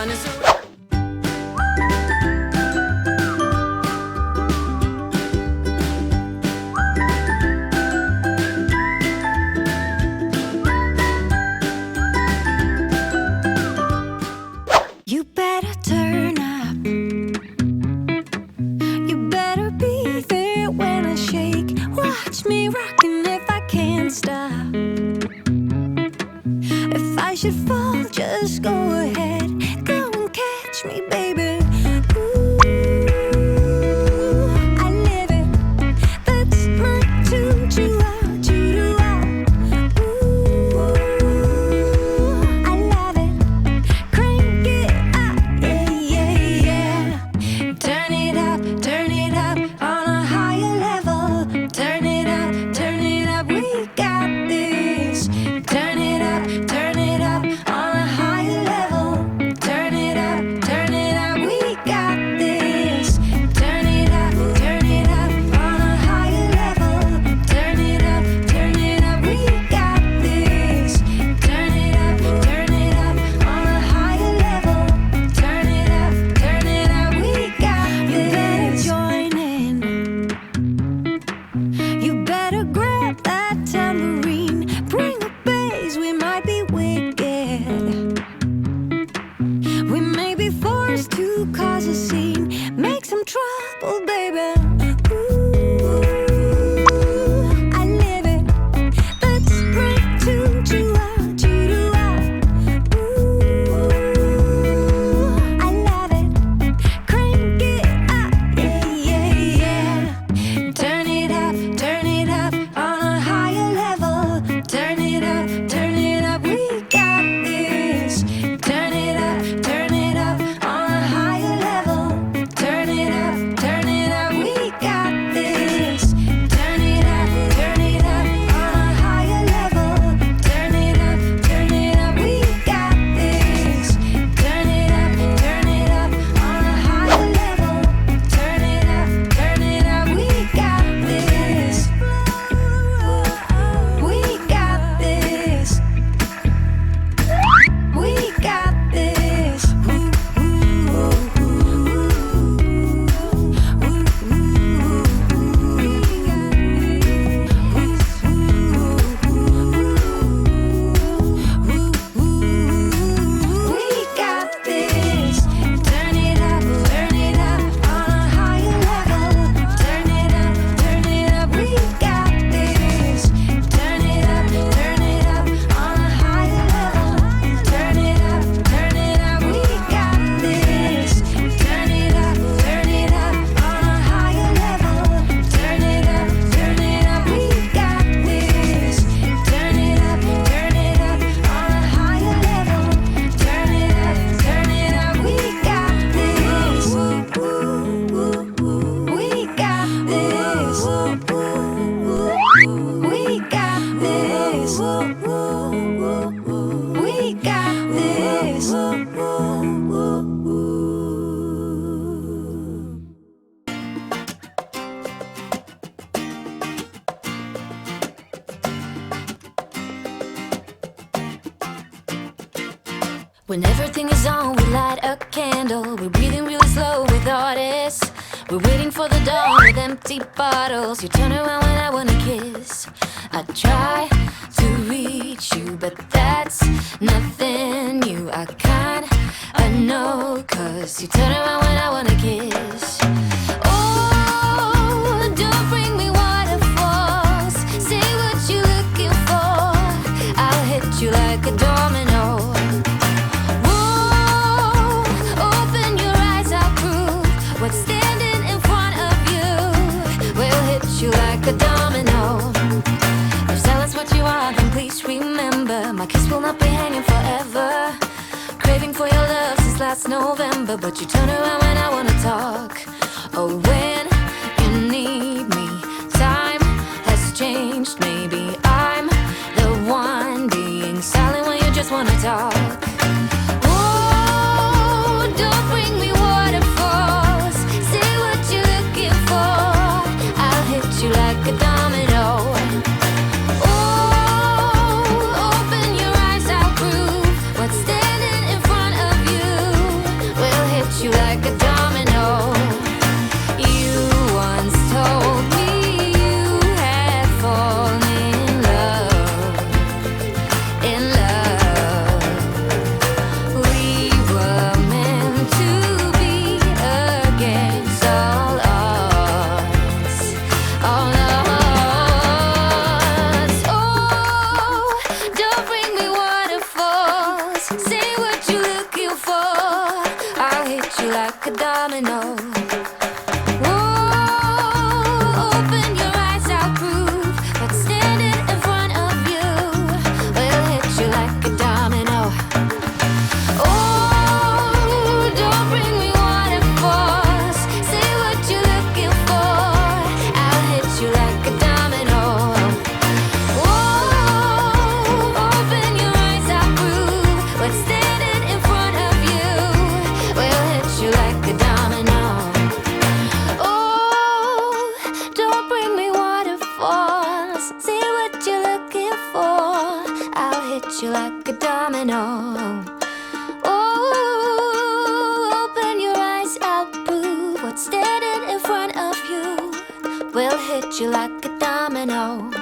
sun is around. You better turn up. You better be there when I shake. Watch me rocking if I can't stop. If I should fall, just go ahead. Go and catch me, baby. Ooh, I live it. That's my tune. Choo-ah. Ooh, I love it. Crank it up, yeah, yeah. Turn it up on a higher level. Turn it up, we got this. Turn it up on a higher level. Turn it up, we got this. Turn it up on a higher level. Turn it up, we got this. Turn it up on a higher level. Turn it up, we got this. You better join in. You better grab that tambourine. Bring a bass, we might be wicked. We may be forced to cause a scene. Make some trouble, baby. Ooh, I live it. That's my tune. Choo-ah. Ooh, I love it. Crank it up, yeah, yeah. Turn it up on a higher level. Turn it up, we got this. Turn it up on a higher level. Turn it up, we got this. Turn it up on a higher level. Turn it up, we got this. Turn it up on a higher level. Turn it up, we got this. We got this. We got this. We got this. Turn it up on a higher level. Turn it up, we got this. Turn it up on a higher level. Turn it up, we got this. Turn it up on a higher level. Turn it up, we got this. Turn it up on a higher level. Turn it up, we got this. We got this. We got this. We got this. When everything is on, we light a candle. We're breathing really slow with artists. We're waiting for the dawn with empty bottles. You turn around when I wanna kiss. I try to reach you, but that's nothing new. I know, 'cause you turn around when I wanna kiss. Oh, don't bring me waterfalls. Say what you're looking for. I'll hit you like a domino. Open your eyes, I'll prove what's standing in front of you. We'll hit you like a domino. If silence what you are, then please remember my kiss will not be hanging forever. Craving for your love since last November, but you turn around when I wanna talk. Oh, when you need me, time has changed. Maybe I'm the one being silent when you just wanna talk. Don't bring me waterfalls. Say what you're looking for. I'll hit you like a domino. Open your eyes, I'll prove what's standing in front of you. like a domino. Whoa, open your eyes, I'll prove what's standing in front of you will hit you like a domino. Oh, don't bring me waterfalls. Say what you're looking for. I'll hit you like a domino. Whoa, open your eyes, I'll prove what's standing in front of you will hit you like a domino. Oh, don't bring me waterfalls. Say what you're looking for. I'll hit you like a domino. Oh, open your eyes, I'll prove what's standing in front of you will hit you like a domino.